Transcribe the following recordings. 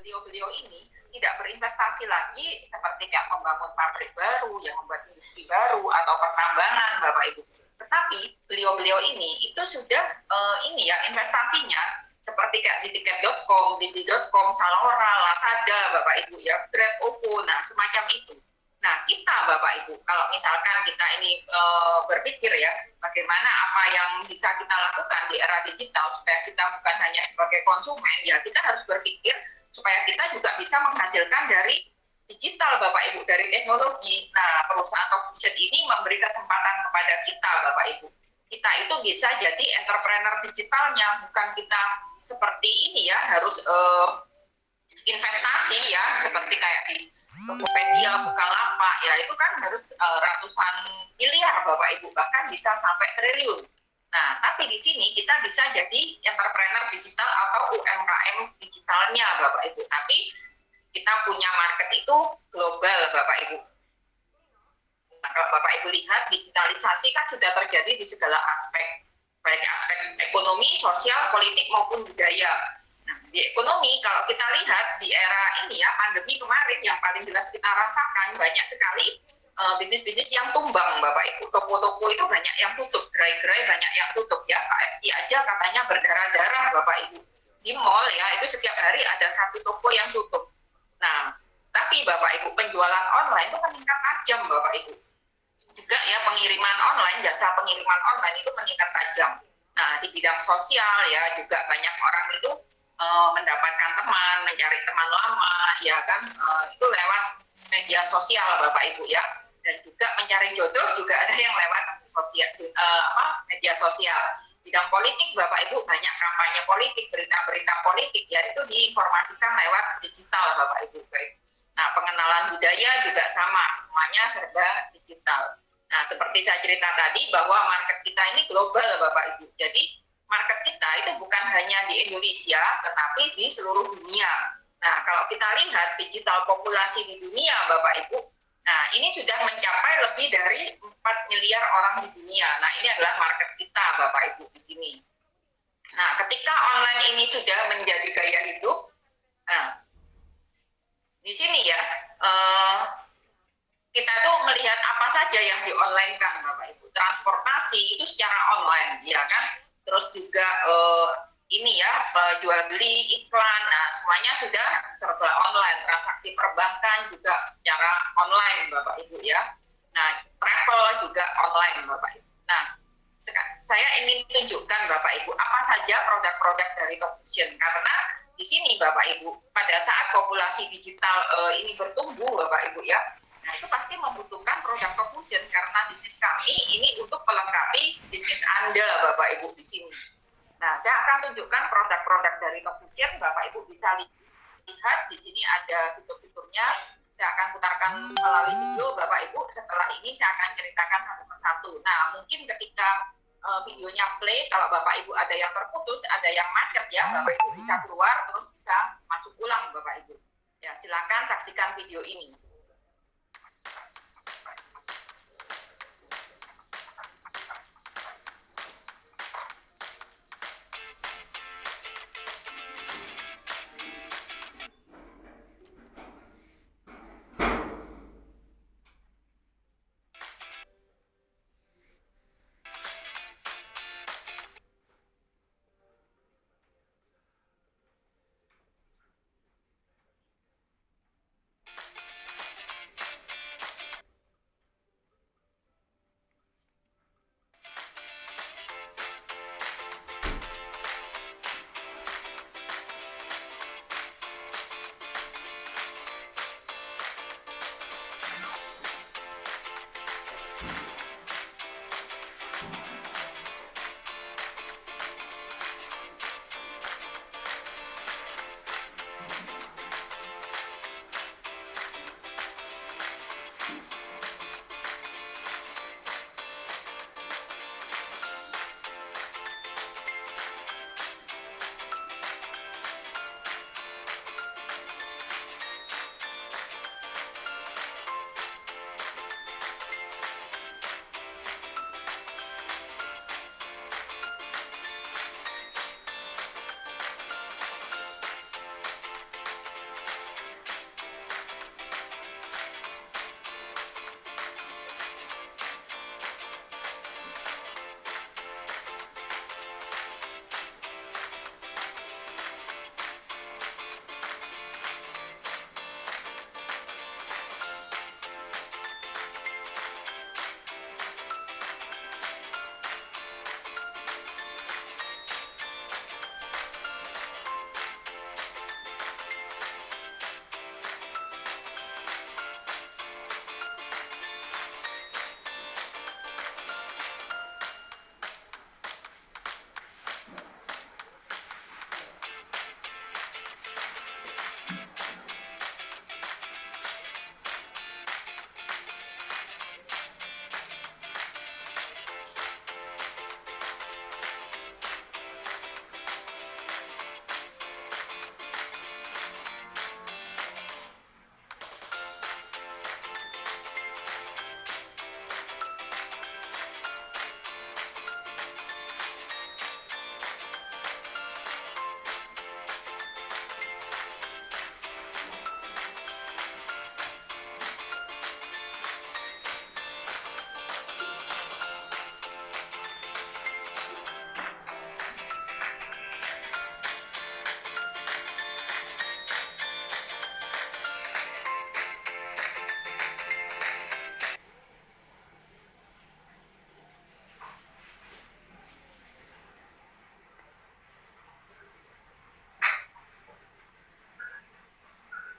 beliau-beliau ini tidak berinvestasi lagi seperti kayak membangun pabrik baru, yang membuat industri baru atau pertambangan, Bapak Ibu. Tetapi beliau-beliau ini itu sudah investasinya seperti kayak di tiket.com, Didi.com, Salora, Lazada, Bapak Ibu ya, Grab, Oppo, nah semacam itu. Nah kita Bapak Ibu, kalau misalkan kita ini berpikir ya, bagaimana apa yang bisa kita lakukan di era digital supaya kita bukan hanya sebagai konsumen, ya kita harus berpikir supaya kita juga bisa menghasilkan dari digital Bapak Ibu, dari teknologi. Nah perusahaan Talkvision ini memberi kesempatan kepada kita Bapak Ibu. Kita itu bisa jadi entrepreneur digitalnya, bukan kita seperti ini ya, harus investasi ya, seperti kayak di Tokopedia, Bukalapak, ya itu kan harus ratusan miliar Bapak Ibu, bahkan bisa sampai triliun. Nah, tapi di sini kita bisa jadi entrepreneur digital atau UMKM digitalnya Bapak Ibu. Tapi kita punya market itu global Bapak Ibu. Nah, kalau Bapak Ibu lihat, digitalisasi kan sudah terjadi di segala aspek, baik aspek ekonomi, sosial, politik maupun budaya. Nah, di ekonomi kalau kita lihat di era ini ya, pandemi kemarin yang paling jelas kita rasakan, banyak sekali bisnis-bisnis yang tumbang Bapak Ibu. Toko-toko itu banyak yang tutup, gerai-gerai banyak yang tutup ya. KFC aja katanya berdarah-darah Bapak Ibu. Di mall ya, itu setiap hari ada satu toko yang tutup. Nah, tapi Bapak Ibu, penjualan online itu meningkat tajam Bapak Ibu. Juga ya, pengiriman online, jasa pengiriman online itu meningkat tajam. Nah, di bidang sosial ya, juga banyak orang itu mendapatkan teman, mencari teman lama, ya kan, itu lewat media sosial Bapak Ibu ya, dan juga mencari jodoh juga ada yang lewat media sosial. Bidang politik Bapak Ibu, banyak kampanye politik, berita-berita politik ya, itu diinformasikan lewat digital Bapak Ibu. Nah, pengenalan budaya juga sama, semuanya serba digital. Nah, seperti saya cerita tadi bahwa market kita ini global Bapak Ibu. Jadi market kita itu bukan hanya di Indonesia, tetapi di seluruh dunia. Nah, kalau kita lihat digital populasi di dunia, Bapak Ibu, nah ini sudah mencapai lebih dari 4 miliar orang di dunia. Nah, ini adalah market kita, Bapak Ibu, di sini. Nah, ketika online ini sudah menjadi gaya hidup, nah, di sini ya, kita tuh melihat apa saja yang di-online-kan, Bapak Ibu. Transportasi itu secara online, ya kan? Terus juga ini ya, jual beli, iklan, nah semuanya sudah serba online. Transaksi perbankan juga secara online Bapak Ibu ya. Nah, travel juga online Bapak Ibu. Nah, saya ingin tunjukkan Bapak Ibu apa saja produk-produk dari Talkvision, karena di sini Bapak Ibu, pada saat populasi digital ini bertumbuh Bapak Ibu ya, nah itu pasti membutuhkan produk Talkvision, karena bisnis kami ini untuk melengkapi bisnis Anda Bapak Ibu di sini. Nah, saya akan tunjukkan produk-produk dari Talkvision, Bapak Ibu bisa lihat di sini ada fitur-fiturnya. Saya akan putarkan melalui video Bapak Ibu. Setelah ini saya akan ceritakan satu persatu. Nah, mungkin ketika videonya play, kalau Bapak Ibu ada yang terputus, ada yang macet ya, Bapak Ibu bisa keluar terus bisa masuk ulang Bapak Ibu. Ya, silakan saksikan video ini.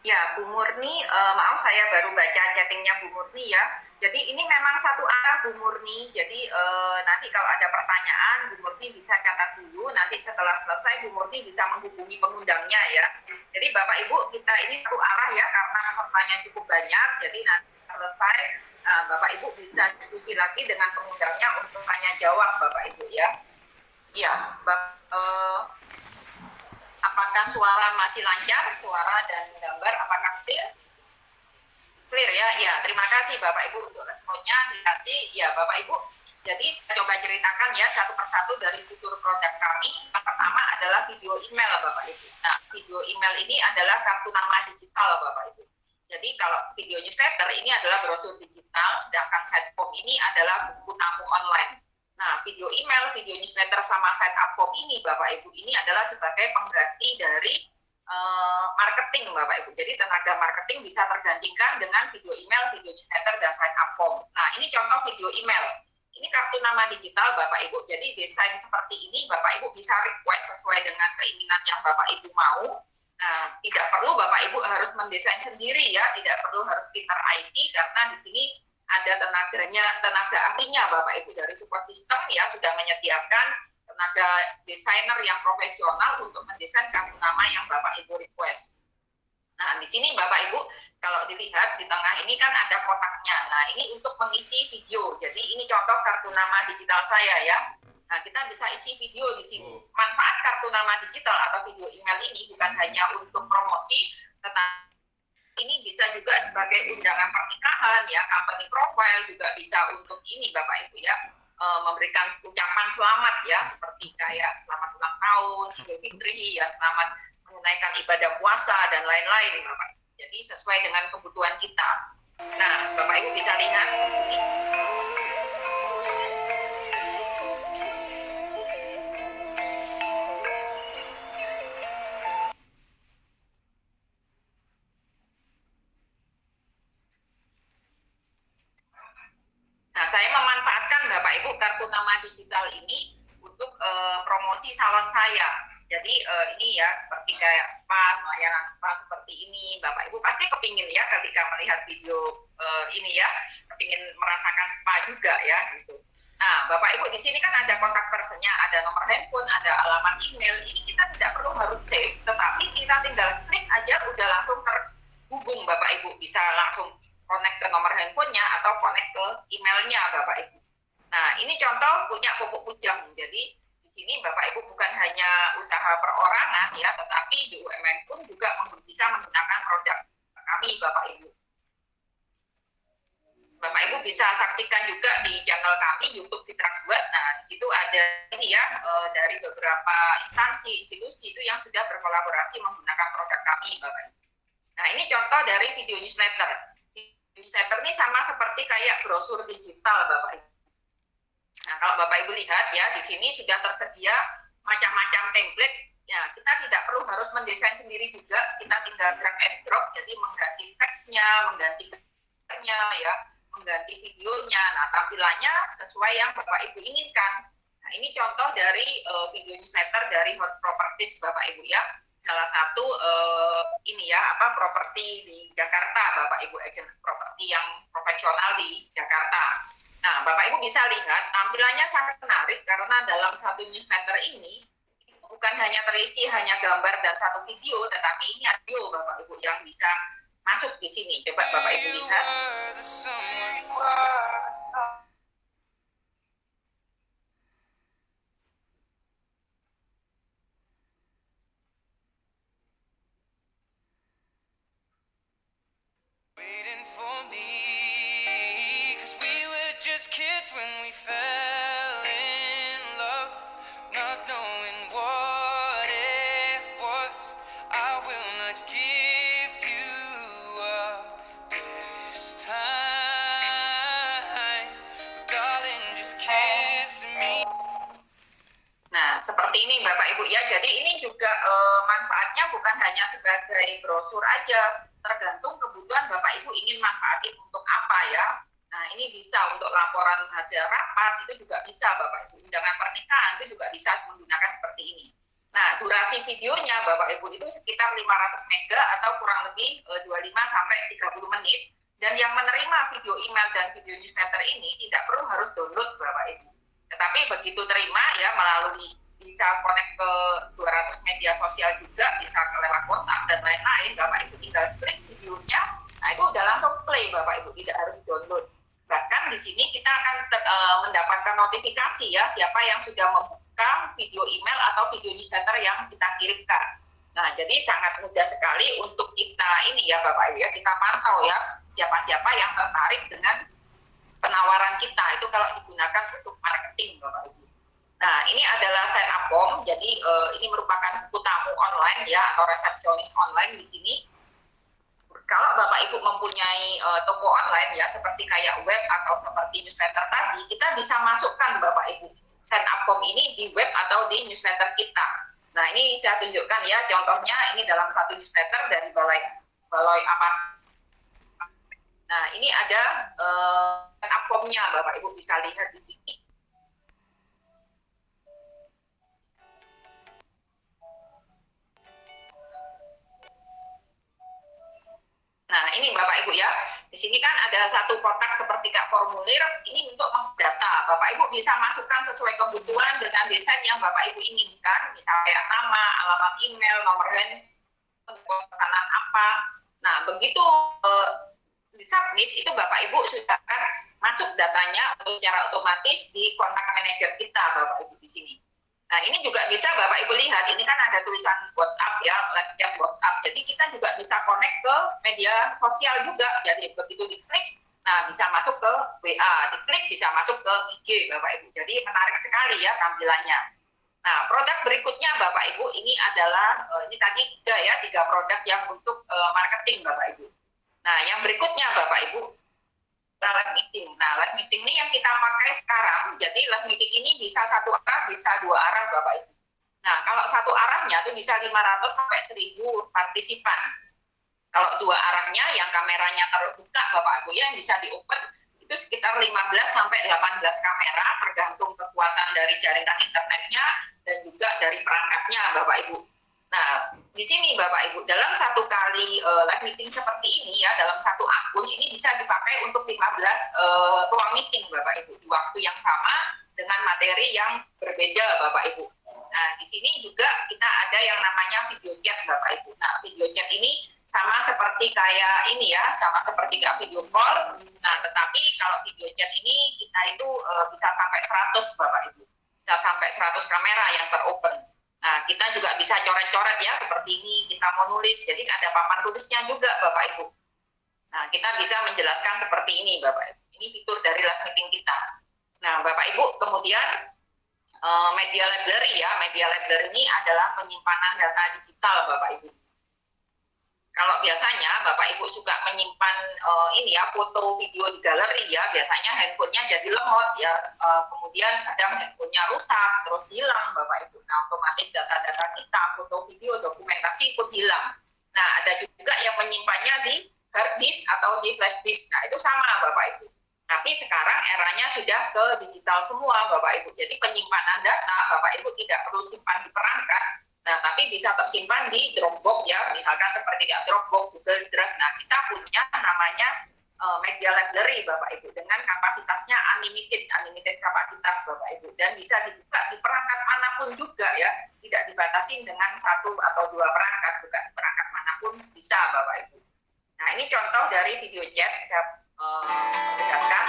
Ya, Bu Murni, maaf saya baru baca chattingnya Bu Murni ya. Jadi ini memang satu arah Bu Murni. Jadi nanti kalau ada pertanyaan Bu Murni bisa catat dulu. Nanti setelah selesai Bu Murni bisa menghubungi pengundangnya ya. Jadi Bapak Ibu kita ini satu arah ya karena pesertanya cukup banyak. Jadi nanti selesai Bapak Ibu bisa diskusi lagi dengan pengundangnya untuk tanya jawab Bapak Ibu ya. Iya, apakah suara masih lancar, suara dan gambar apakah clear? Clear ya, ya terima kasih Bapak Ibu untuk responnya, dikasih ya Bapak Ibu. Jadi saya coba ceritakan ya satu persatu dari fitur produk kami. Yang pertama adalah video email Bapak Ibu. Nah video email ini adalah kartu nama digital Bapak Ibu. Jadi kalau video newsletter ini adalah brosur digital, sedangkan site form ini adalah buku tamu online. Nah, video email, video newsletter, sama site up form ini, Bapak Ibu, ini adalah sebagai pengganti dari marketing, Bapak Ibu. Jadi tenaga marketing bisa tergantikan dengan video email, video newsletter, dan site up form. Nah, ini contoh video email. Ini kartu nama digital, Bapak Ibu. Jadi desain seperti ini, Bapak Ibu bisa request sesuai dengan keinginan yang Bapak Ibu mau. Nah, tidak perlu Bapak Ibu harus mendesain sendiri ya, tidak perlu harus pintar IT karena di sini ada tenaga ahlinya Bapak Ibu dari support system ya sudah menyediakan tenaga desainer yang profesional untuk mendesain kartu nama yang Bapak Ibu request. Nah, di sini Bapak Ibu kalau dilihat di tengah ini kan ada kotaknya. Nah, ini untuk mengisi video. Jadi ini contoh kartu nama digital saya ya. Nah, kita bisa isi video di sini. Manfaat kartu nama digital atau video email ini bukan hanya untuk promosi, tetapi ini bisa juga sebagai undangan pernikahan ya, company profile juga bisa untuk ini Bapak Ibu ya, memberikan ucapan selamat ya, seperti kayak selamat ulang tahun, Idul Fitri ya, selamat menunaikan ibadah puasa dan lain-lain Bapak Ibu. Jadi sesuai dengan kebutuhan kita. Nah, Bapak Ibu bisa lihat di sini. Nah, saya memanfaatkan Bapak Ibu kartu nama digital ini untuk promosi salon saya. Jadi ini ya seperti kayak spa, layanan spa seperti ini. Bapak Ibu pasti kepingin ya ketika melihat video ini ya, kepingin merasakan spa juga ya gitu. Nah, Bapak Ibu di sini kan ada kontak personnya, ada nomor handphone, ada alamat email. Ini kita tidak perlu harus save, tetapi kita tinggal klik aja udah langsung terhubung Bapak Ibu, bisa langsung connect ke nomor handphonenya atau connect ke emailnya Bapak Ibu. Nah, ini contoh punya Pupuk Pujang. Jadi di sini Bapak Ibu bukan hanya usaha perorangan ya, tetapi BUMN pun juga bisa menggunakan produk kami Bapak Ibu. Bapak Ibu bisa saksikan juga di channel kami YouTube Fitraswat. Nah, di situ ada ini ya dari beberapa instansi, institusi itu yang sudah berkolaborasi menggunakan produk kami Bapak Ibu. Nah, ini contoh dari video newsletter. Newsletter ini sama seperti kayak brosur digital Bapak Ibu. Nah, kalau Bapak Ibu lihat ya, di sini sudah tersedia macam-macam template. Ya, kita tidak perlu harus mendesain sendiri juga, kita tinggal drag and drop, jadi mengganti teksnya, mengganti gambarnya, ya, mengganti videonya. Nah, tampilannya sesuai yang Bapak Ibu inginkan. Nah, ini contoh dari video newsletter dari Hot Properties Bapak Ibu ya. Salah satu ini ya properti di Jakarta Bapak Ibu, agent properti yang profesional di Jakarta. Nah, Bapak Ibu bisa lihat tampilannya sangat menarik karena dalam satu newsletter ini bukan hanya terisi hanya gambar dan satu video, tetapi ini audio Bapak Ibu yang bisa masuk di sini. Coba Bapak Ibu lihat. Seperti ini Bapak Ibu ya, jadi ini juga manfaatnya bukan hanya sebagai brosur aja, tergantung kebutuhan Bapak Ibu ingin manfaatin untuk apa ya. Nah, ini bisa untuk laporan hasil rapat, itu juga bisa Bapak Ibu, undangan pernikahan itu juga bisa menggunakan seperti ini. Nah, durasi videonya Bapak Ibu itu sekitar 500 mega atau kurang lebih 25 sampai 30 menit. Dan yang menerima video email dan video newsletter ini tidak perlu harus download Bapak Ibu. Tetapi begitu terima ya melalui bisa connect ke 200 media sosial juga, bisa lewat WhatsApp dan lain-lain, Bapak Ibu tinggal klik videonya, nah itu udah langsung play Bapak Ibu, tidak harus download. Bahkan di sini kita akan mendapatkan notifikasi ya siapa yang sudah membuka video email atau video newsletter yang kita kirimkan. Nah, jadi sangat mudah sekali untuk kita ini ya Bapak Ibu ya, kita pantau ya siapa-siapa yang tertarik dengan penawaran kita itu kalau digunakan untuk marketing Bapak Ibu. Nah, ini adalah sign up form, jadi ini merupakan buku tamu online ya atau resepsionis online di sini. Kalau Bapak Ibu mempunyai toko online ya seperti kayak web atau seperti newsletter tadi, kita bisa masukkan Bapak Ibu sign up form ini di web atau di newsletter kita. Nah, ini saya tunjukkan ya contohnya, ini dalam satu newsletter dari Balai apa. Nah, ini ada sign up form-nya Bapak Ibu bisa lihat di sini. Nah, ini Bapak Ibu ya. Di sini kan ada satu kotak seperti Kak formulir, ini untuk mendata. Bapak Ibu bisa masukkan sesuai kebutuhan dengan desain yang Bapak Ibu inginkan, misalnya nama, alamat email, nomor handphone, pesanan apa. Nah, begitu disubmit, itu Bapak Ibu sudah akan masuk datanya secara otomatis di kontak manajer kita Bapak Ibu di sini. Nah, ini juga bisa Bapak Ibu lihat, ini kan ada tulisan WhatsApp ya, live chat WhatsApp. Jadi kita juga bisa connect ke media sosial juga. Jadi begitu diklik, nah bisa masuk ke WA, diklik bisa masuk ke IG Bapak Ibu. Jadi menarik sekali ya tampilannya. Nah, produk berikutnya Bapak Ibu, ini adalah, ini tadi tiga produk yang untuk marketing Bapak Ibu. Nah, yang berikutnya Bapak Ibu, live meeting. Nah, live meeting ini yang kita pakai sekarang, jadi live meeting ini bisa satu arah, bisa dua arah Bapak Ibu. Nah, kalau satu arahnya itu bisa 500 sampai 1000 partisipan. Kalau dua arahnya yang kameranya terbuka Bapak Ibu ya, yang bisa di-open, itu sekitar 15 sampai 18 kamera, tergantung kekuatan dari jaringan internetnya dan juga dari perangkatnya Bapak Ibu. Nah, di sini Bapak Ibu, dalam satu kali live meeting seperti ini ya, dalam satu akun ini bisa dipakai untuk 15 ruang meeting Bapak Ibu, di waktu yang sama dengan materi yang berbeda Bapak Ibu. Nah, di sini juga kita ada yang namanya video chat Bapak Ibu. Nah, video chat ini sama seperti kayak ini ya, sama seperti kayak video call. Nah, tetapi kalau video chat ini kita itu bisa sampai 100 Bapak Ibu. Bisa sampai 100 kamera yang teropen. Nah, kita juga bisa coret-coret ya, seperti ini, kita mau nulis, jadi ada papan tulisnya juga Bapak Ibu. Nah, kita bisa menjelaskan seperti ini Bapak Ibu. Ini fitur dari live meeting kita. Nah, Bapak Ibu, kemudian media library ya, media library ini adalah penyimpanan data digital Bapak Ibu. Kalau biasanya Bapak Ibu suka menyimpan ini ya, foto video di galeri ya, biasanya handphonenya jadi lemot ya, kemudian kadang handphonenya rusak, terus hilang Bapak Ibu. Nah, otomatis data-data kita, foto video, dokumentasi ikut hilang. Nah, ada juga yang menyimpannya di hard disk atau di flash disk. Nah, itu sama Bapak Ibu. Tapi sekarang eranya sudah ke digital semua Bapak Ibu. Jadi penyimpanan data Bapak Ibu tidak perlu simpan di perangkat. Nah, tapi bisa tersimpan di Dropbox ya, misalkan seperti Dropbox, Google Drive. Nah, kita punya namanya media library Bapak Ibu dengan kapasitasnya unlimited kapasitas Bapak Ibu, dan bisa dibuka di perangkat manapun juga ya, tidak dibatasi dengan satu atau dua perangkat, bukan di perangkat manapun bisa Bapak Ibu. Nah, ini contoh dari video chat saya perlihatkan.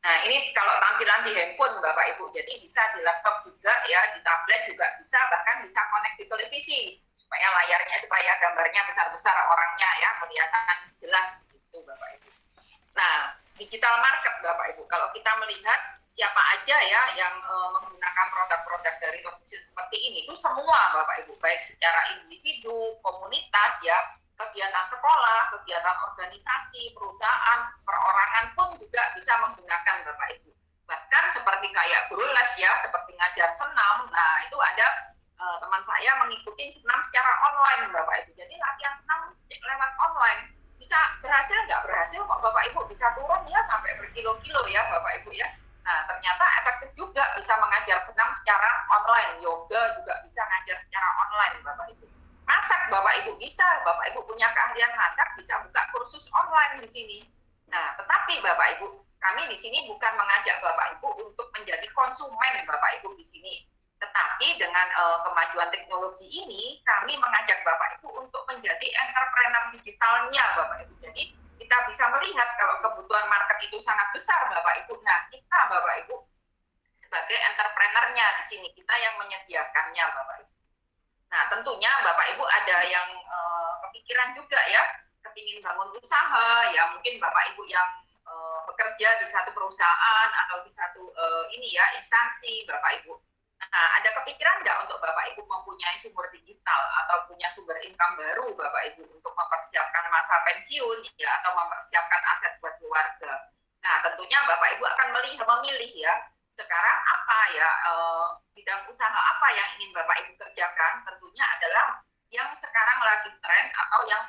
Nah, ini kalau tampilan di handphone Bapak Ibu, jadi bisa di laptop juga ya, di tablet juga bisa, bahkan bisa connect di televisi supaya layarnya, supaya gambarnya besar-besar, orangnya ya kelihatan jelas gitu Bapak Ibu. Nah, digital market Bapak Ibu, kalau kita melihat siapa aja ya yang menggunakan produk-produk dari Robinsons seperti ini, itu semua Bapak Ibu, baik secara individu, komunitas ya, kegiatan sekolah, kegiatan organisasi, perusahaan, perorangan pun juga bisa menggunakan Bapak Ibu. Bahkan seperti kayak guru les ya, seperti ngajar senam, nah itu ada teman saya mengikuti senam secara online Bapak Ibu. Jadi latihan senam lewat online. bisa berhasil nggak berhasil kok Bapak Ibu bisa turun ya sampai berkilo-kilo ya Bapak Ibu ya. Nah, ternyata efektif juga bisa mengajar senam secara online, yoga juga bisa ngajar secara online Bapak Ibu. Masak Bapak Ibu bisa, Bapak Ibu punya keahlian masak bisa buka kursus online di sini. Nah, tetapi Bapak Ibu, kami di sini bukan mengajak Bapak Ibu untuk menjadi konsumen Bapak Ibu di sini. Tetapi dengan kemajuan teknologi ini, kami mengajak Bapak Ibu untuk menjadi entrepreneur digitalnya Bapak Ibu. Jadi kita bisa melihat kalau kebutuhan market itu sangat besar Bapak Ibu. Nah, kita Bapak Ibu sebagai entrepreneurnya di sini, kita yang menyediakannya Bapak Ibu. Nah, tentunya Bapak Ibu ada yang kepikiran juga ya, kepingin bangun usaha, ya mungkin Bapak Ibu yang bekerja di satu perusahaan atau di satu instansi Bapak Ibu. Nah, ada kepikiran nggak untuk Bapak Ibu mempunyai sumber digital atau punya sumber income baru Bapak Ibu untuk mempersiapkan masa pensiun ya atau mempersiapkan aset buat keluarga. Nah, tentunya Bapak Ibu akan memilih ya, sekarang apa ya bidang usaha apa yang ingin Bapak Ibu kerjakan. Tentunya adalah yang sekarang lagi tren atau yang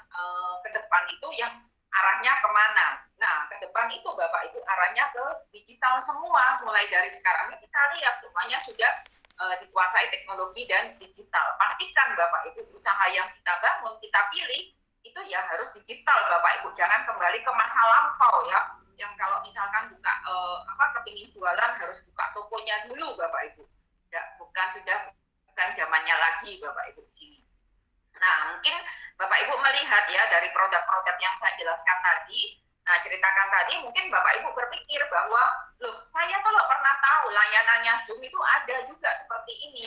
ke depan itu yang arahnya kemana. Nah, ke depan itu Bapak Ibu arahnya ke digital semua. Mulai dari sekarang ini kita lihat semuanya sudah dikuasai teknologi dan digital. Pastikan Bapak Ibu usaha yang kita bangun, kita pilih itu ya harus digital Bapak Ibu. Jangan kembali ke masa lampau ya. Yang kalau misalkan buka kepingin jualan harus buka tokonya dulu Bapak Ibu. Ya, bukan zamannya lagi Bapak Ibu di sini. Nah, mungkin Bapak Ibu melihat ya dari produk-produk yang saya jelaskan tadi, nah ceritakan tadi, mungkin Bapak Ibu berpikir bahwa, loh saya tuh pernah tahu layanannya Zoom itu ada juga seperti ini.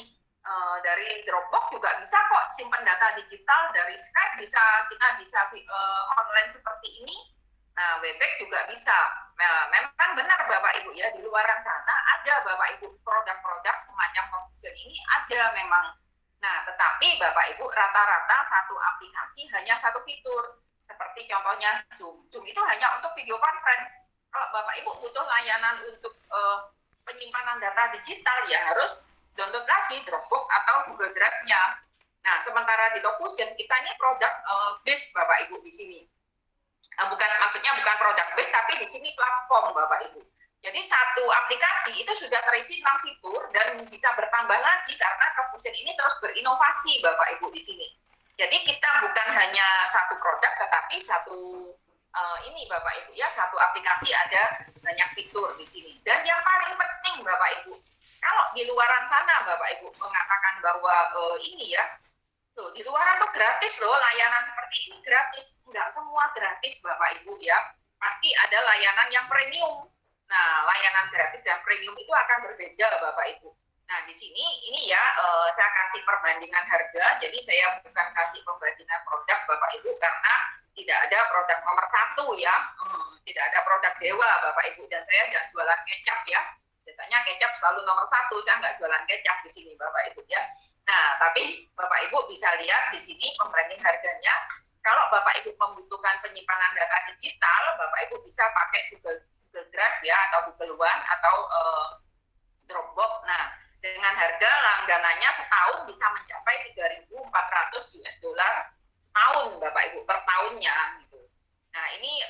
Dari Dropbox juga bisa kok simpan data digital, dari Skype kita bisa online seperti ini. Nah, Webex juga bisa. Nah, memang benar Bapak Ibu ya, di luar sana ada Bapak Ibu produk-produk semacam Confusion ini ada memang. Nah, tetapi Bapak Ibu rata-rata satu aplikasi hanya satu fitur. Seperti contohnya Zoom. Zoom itu hanya untuk video conference. Kalau Bapak Ibu butuh layanan untuk penyimpanan data digital ya harus download lagi Dropbox atau Google Drive-nya. Nah, sementara di Docusion kita ini produk base Bapak Ibu di sini. Maksudnya bukan produk base tapi di sini platform Bapak Ibu. Jadi satu aplikasi itu sudah terisi 6 fitur dan bisa bertambah lagi karena Docusion ini terus berinovasi Bapak Ibu di sini. Jadi kita bukan hanya satu produk tetapi satu Bapak Ibu ya, satu aplikasi ada banyak fitur di sini. Dan yang paling penting Bapak Ibu, kalau di luaran sana Bapak Ibu mengatakan bahwa tuh, di luaran tuh gratis loh, layanan seperti ini gratis. Enggak semua gratis Bapak Ibu ya. Pasti ada layanan yang premium. Nah, layanan gratis dan premium itu akan berbeda Bapak Ibu. Nah, di sini ini ya saya kasih perbandingan harga. Jadi saya bukan kasih perbandingan produk Bapak Ibu karena tidak ada produk nomor satu ya. Tidak ada produk dewa Bapak Ibu. Dan saya tidak jualan kecap ya. Biasanya kecap selalu nomor satu, saya nggak jualan kecap di sini Bapak Ibu ya. Nah, tapi Bapak Ibu bisa lihat di sini pembanding harganya. Kalau Bapak Ibu membutuhkan penyimpanan data digital, Bapak Ibu bisa pakai Google Drive ya, atau Google One, atau Dropbox. Nah, dengan harga langganannya setahun bisa mencapai 3.400 US dollar setahun Bapak Ibu per tahunnya gitu. Nah, ini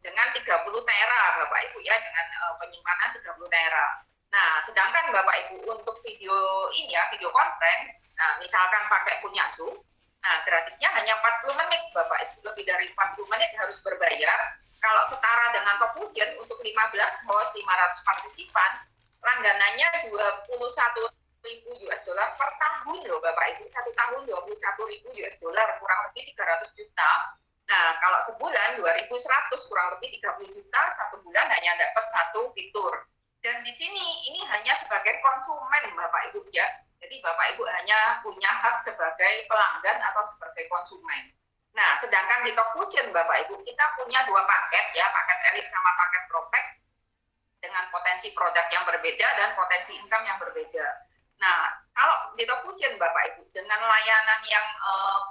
dengan 30 tera Bapak Ibu ya, dengan penyimpanan 30 tera. Nah, sedangkan Bapak Ibu untuk video video conference, nah misalkan pakai punya Zoom, nah gratisnya hanya 40 menit Bapak Ibu, lebih dari 40 menit harus berbayar. Kalau setara dengan Docusion untuk 15 host 500 partisipan, langganannya 21.000 US dollar per tahun loh Bapak Ibu, satu tahun 21.000 US dollar, kurang lebih 300 juta. Nah, kalau sebulan 2.100 kurang lebih 30 juta, satu bulan hanya dapat satu fitur. Dan di sini ini hanya sebagai konsumen Bapak Ibu ya. Jadi Bapak Ibu hanya punya hak sebagai pelanggan atau sebagai konsumen. Nah, sedangkan di Docusion Bapak Ibu kita punya dua paket ya, paket Elite sama paket Prospect dengan potensi produk yang berbeda dan potensi income yang berbeda. Nah, kalau di Docusion Bapak Ibu dengan layanan yang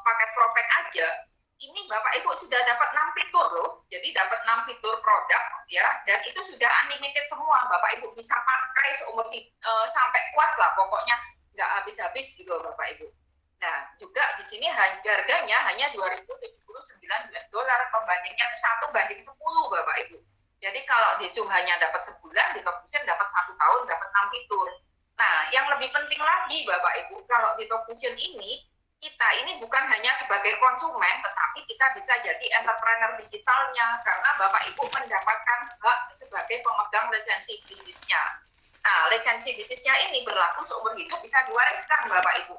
paket Prospect aja, ini Bapak Ibu sudah dapat 6 fitur loh. Jadi dapat 6 fitur produk ya, dan itu sudah unlimited semua. Bapak Ibu bisa pakai seumur sampai puas lah, pokoknya nggak habis-habis gitu Bapak Ibu. Nah, juga di sini harganya hanya 2.079 US dollar, pembandingnya 1:10, Bapak Ibu. Jadi kalau di Zoom hanya dapat sebulan, di Top Fusion dapat 1 tahun, dapat 6 fitur. Nah, yang lebih penting lagi Bapak Ibu, kalau di Top Fusion ini, kita ini bukan hanya sebagai konsumen, tetapi kita bisa jadi entrepreneur digitalnya, karena Bapak Ibu mendapatkan hak sebagai pemegang lisensi bisnisnya. Nah, lisensi bisnisnya ini berlaku seumur hidup, bisa diwariskan Bapak Ibu.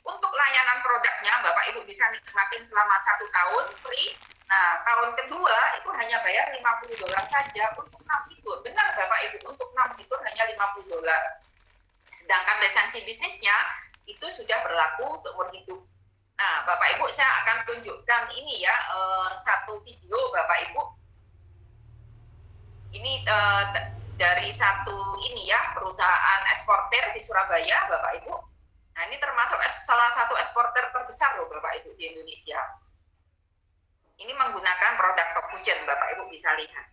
Untuk layanan produknya, Bapak Ibu bisa nikmatin selama 1 tahun free. Nah, tahun kedua itu hanya bayar 50 dolar saja untuk 6 fitur. Benar Bapak Ibu, untuk 6 fitur hanya 50 dolar. Sedangkan lisensi bisnisnya itu sudah berlaku seumur hidup. Nah, Bapak Ibu, saya akan tunjukkan ini ya, satu video Bapak Ibu. Ini dari satu ini ya, perusahaan eksportir di Surabaya, Bapak Ibu. Nah, ini termasuk salah satu eksporter terbesar loh Bapak Ibu di Indonesia. Ini menggunakan produk Top Fusion, Bapak Ibu bisa lihat.